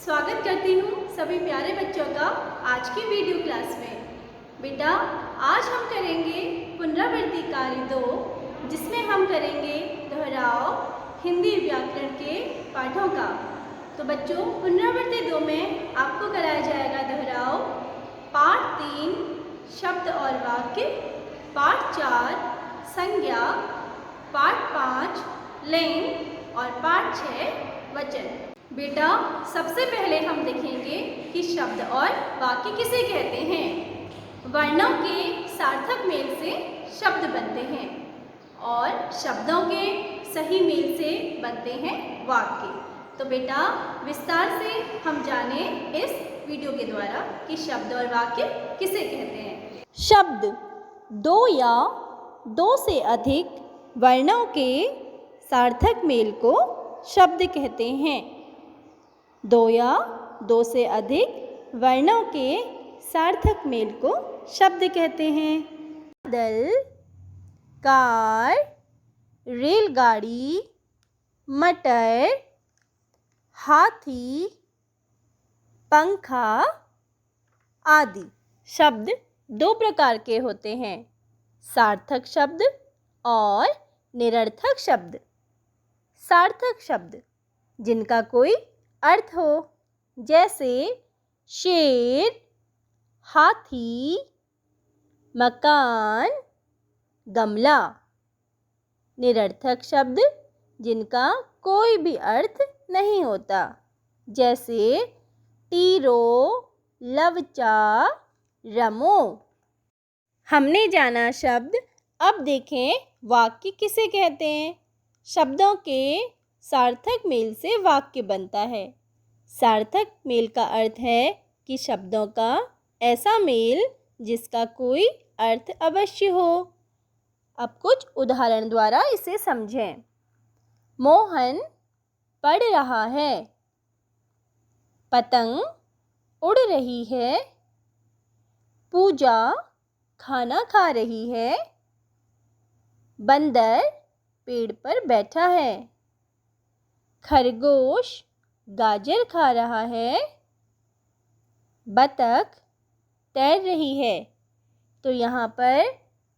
स्वागत करती हूँ सभी प्यारे बच्चों का आज की वीडियो क्लास में। बेटा, आज हम करेंगे पुनरावृत्ति कार्य 2, जिसमें हम करेंगे दोहराव हिंदी व्याकरण के पाठों का। तो बच्चों, पुनरावृत्ति 2 में आपको कराया जाएगा दोहराव पाठ 3 शब्द और वाक्य, पाठ 4 संज्ञा, पाठ 5 लिंग और पाठ 6 वचन। बेटा, सबसे पहले हम देखेंगे कि शब्द और वाक्य किसे कहते हैं। वर्णों के सार्थक मेल से शब्द बनते हैं और शब्दों के सही मेल से बनते हैं वाक्य। तो बेटा, विस्तार से हम जाने इस वीडियो के द्वारा कि शब्द और वाक्य किसे कहते हैं। शब्द दो या दो से अधिक वर्णों के सार्थक मेल को शब्द कहते हैं। दो या दो से अधिक वर्णों के सार्थक मेल को शब्द कहते हैं। बादल, कार, रेलगाड़ी, मटर, हाथी, पंखा आदि शब्द दो प्रकार के होते हैं, सार्थक शब्द और निरर्थक शब्द। सार्थक शब्द जिनका कोई अर्थ हो, जैसे शेर, हाथी, मकान, गमला। निरर्थक शब्द जिनका कोई भी अर्थ नहीं होता, जैसे टीरो, लवचा, रमो। हमने जाना शब्द, अब देखें वाक्य किसे कहते हैं। शब्दों के सार्थक मेल से वाक्य बनता है। सार्थक मेल का अर्थ है कि शब्दों का ऐसा मेल जिसका कोई अर्थ अवश्य हो। अब कुछ उदाहरण द्वारा इसे समझें। मोहन पढ़ रहा है, पतंग उड़ रही है, पूजा खाना खा रही है, बंदर पेड़ पर बैठा है, खरगोश गाजर खा रहा है, बतख तैर रही है। तो यहाँ पर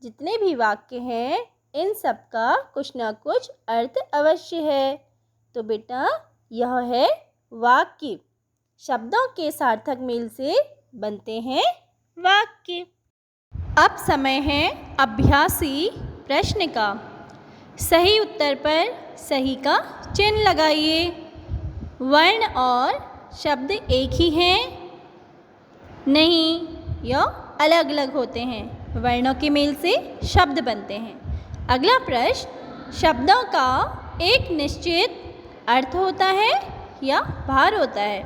जितने भी वाक्य हैं, इन सब का कुछ ना कुछ अर्थ अवश्य है। तो बेटा, यह है वाक्य। शब्दों के सार्थक मेल से बनते हैं वाक्य। अब समय है अभ्यासी प्रश्न का। सही उत्तर पर सही का चिन्ह लगाइए। वर्ण और शब्द एक ही हैं? नहीं, यह अलग अलग होते हैं। वर्णों के मेल से शब्द बनते हैं। अगला प्रश्न, शब्दों का एक निश्चित अर्थ होता है या भार होता है?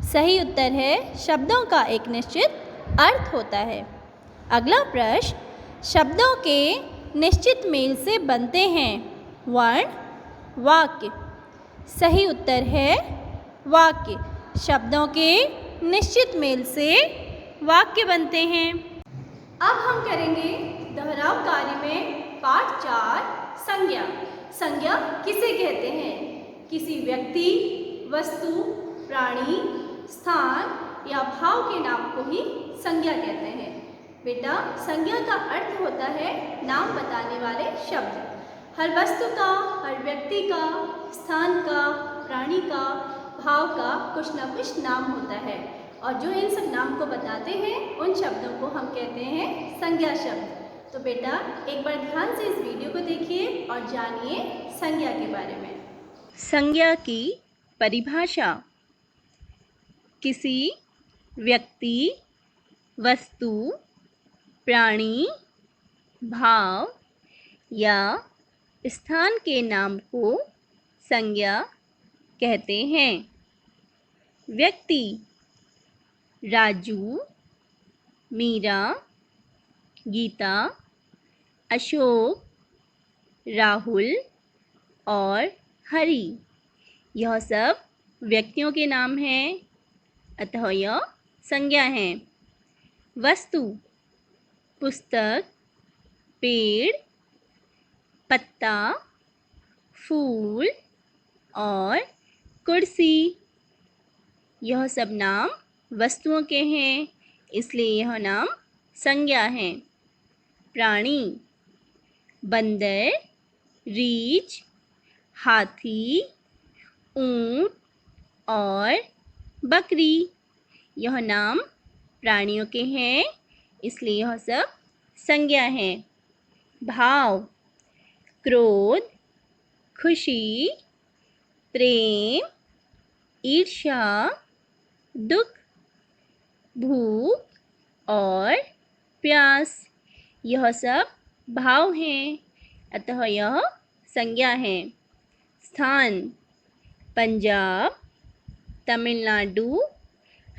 सही उत्तर है शब्दों का एक निश्चित अर्थ होता है। अगला प्रश्न, शब्दों के निश्चित मेल से बनते हैं वर्ण, वाक्य। सही उत्तर है वाक्य। शब्दों के निश्चित मेल से वाक्य बनते हैं। अब हम करेंगे दोहराव कार्य में पाठ 4 संज्ञा। संज्ञा किसे कहते हैं? किसी व्यक्ति, वस्तु, प्राणी, स्थान या भाव के नाम को ही संज्ञा कहते हैं। बेटा, संज्ञा का अर्थ होता है नाम बताने वाले शब्द। हर वस्तु का, हर व्यक्ति का, स्थान का, प्राणी का, भाव का कुछ ना कुछ नाम होता है, और जो इन सब नाम को बताते हैं उन शब्दों को हम कहते हैं संज्ञा शब्द। तो बेटा, एक बार ध्यान से इस वीडियो को देखिए और जानिए संज्ञा के बारे में। संज्ञा की परिभाषा। किसी व्यक्ति, वस्तु, प्राणी, भाव या स्थान के नाम को संज्ञा कहते हैं। व्यक्ति राजू, मीरा, गीता, अशोक, राहुल और हरि, यह सब व्यक्तियों के नाम हैं, अतः यह संज्ञा हैं। वस्तु पुस्तक, पेड़, पत्ता, फूल और कुर्सी। यह सब नाम वस्तुओं के हैं, इसलिए यह नाम संज्ञा हैं। प्राणी, बंदर, रीछ, हाथी, ऊंट और बकरी, यह नाम प्राणियों के हैं, इसलिए यह सब संज्ञा हैं। भाव, क्रोध, खुशी, प्रेम, ईर्ष्या, दुख, भूख और प्यास, यह सब भाव हैं, अतः यह संज्ञा हैं। स्थान, पंजाब, तमिलनाडु,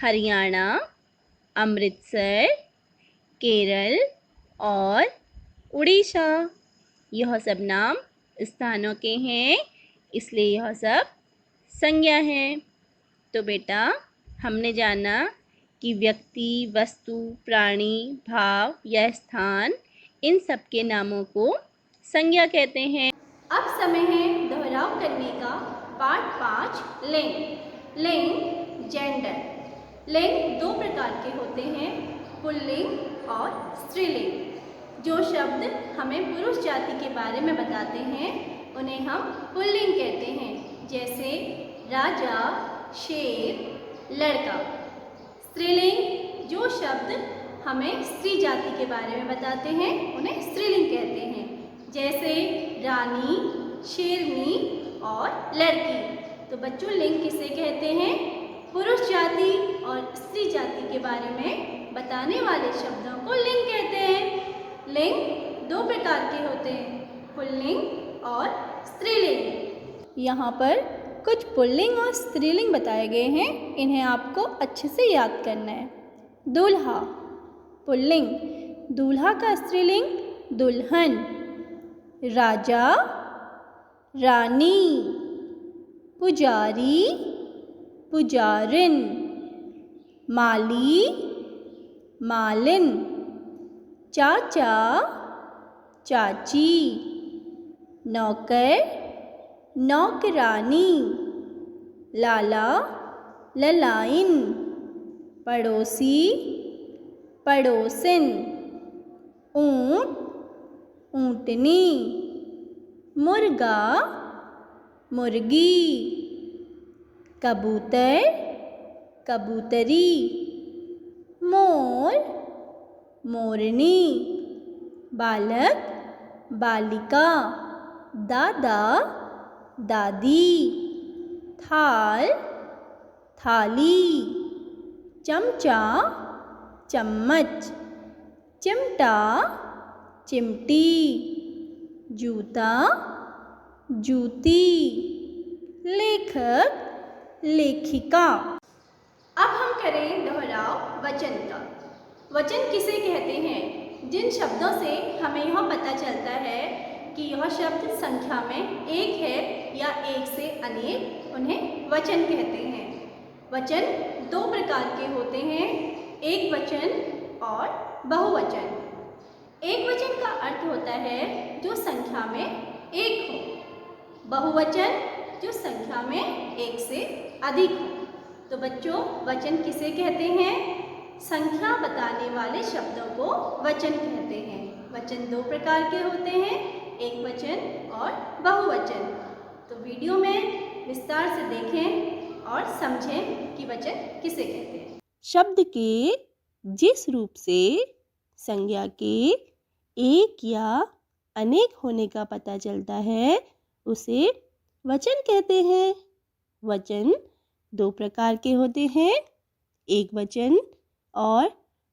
हरियाणा, अमृतसर, केरल और उड़ीसा, यह सब नाम स्थानों के हैं, इसलिए यह सब संज्ञा हैं। तो बेटा हमने जाना कि व्यक्ति, वस्तु, प्राणी, भाव या स्थान, इन सब के नामों को संज्ञा कहते हैं। अब समय है दोहराव करने का। पाठ 5 लिंग। लिंग जेंडर। लिंग दो प्रकार के होते हैं, पुल्लिंग और स्त्रीलिंग। जो शब्द हमें पुरुष जाति के बारे में बताते हैं उन्हें हम पुल्लिंग कहते हैं, जैसे राजा, शेर, लड़का। स्त्रीलिंग जो शब्द हमें स्त्री जाति के बारे में बताते हैं उन्हें स्त्रीलिंग कहते हैं, जैसे रानी, शेरनी और लड़की। तो बच्चों लिंग किसे कहते हैं? पुरुष जाति और स्त्री जाति के बारे में बताने वाले शब्दों को लिंग कहते हैं। लिंग दो प्रकार के होते हैं, पुल्लिंग और स्त्रीलिंग। यहाँ पर कुछ पुल्लिंग और स्त्रीलिंग बताए गए हैं, इन्हें आपको अच्छे से याद करना है। दूल्हा पुल्लिंग, दूल्हा का स्त्रीलिंग दुल्हन। राजा, रानी, पुजारी, पुजारिन, माली, मालिन, चाचा, चाची, नौकर, नौकरानी, लाला, ललाइन, पड़ोसी, पड़ोसिन, ऊंट, ऊंटनी, मुर्गा, मुर्गी, कबूतर, कबूतरी, मोर, मोरनी, बालक, बालिका, दादा, दादी, थाल, थाली, चमचा, चम्मच, चिमटा, चिमटी, जूता, जूती, लेखक, लेखिका। अब हम करें दोहराव वचन का। वचन किसे कहते हैं? जिन शब्दों से हमें यह पता चलता है कि यह शब्द संख्या में एक है या एक से अनेक, उन्हें वचन कहते हैं। वचन दो प्रकार के होते हैं, एक वचन और बहुवचन। एक वचन का अर्थ होता है जो संख्या में एक हो, बहुवचन जो संख्या में एक से अधिक हो। तो बच्चों वचन किसे कहते हैं? संख्या बताने वाले शब्दों को वचन कहते हैं। वचन दो प्रकार के होते हैं, एक वचन और बहुवचन। तो वीडियो में विस्तार से देखें और समझें कि वचन किसे कहते हैं। शब्द के जिस रूप से संज्ञा के एक या अनेक होने का पता चलता है उसे वचन कहते हैं। वचन दो प्रकार के होते हैं, एक वचन और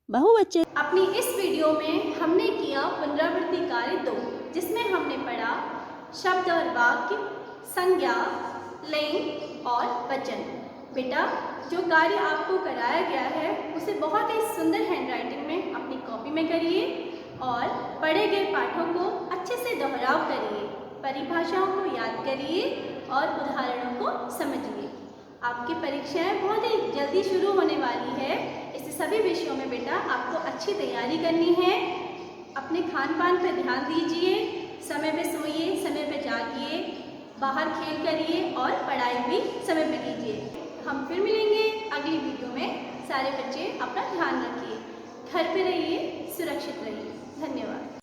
बहुवचन। अपनी इस वीडियो में हमने किया पुनरावृत्ति कार्य 2, जिसमें हमने पढ़ा शब्द और वाक्य, संज्ञा, लिंग और वचन। बेटा जो कार्य आपको कराया गया है उसे बहुत ही सुंदर हैंडराइटिंग में अपनी कॉपी में करिए और पढ़े गए पाठों को अच्छे से दोहराव करिए, परिभाषाओं को याद करिए और उदाहरणों को समझिए। आपकी परीक्षाएं बहुत ही जल्दी शुरू होने वाली है, इससे सभी विषयों में बेटा आपको अच्छी तैयारी करनी है। अपने खान पान पर ध्यान दीजिए, समय पे सोइए, समय पे जागिए, बाहर खेल करिए और पढ़ाई भी समय पे कीजिए। हम फिर मिलेंगे अगली वीडियो में। सारे बच्चे अपना ध्यान रखिए, घर पे रहिए, सुरक्षित रहिए। धन्यवाद।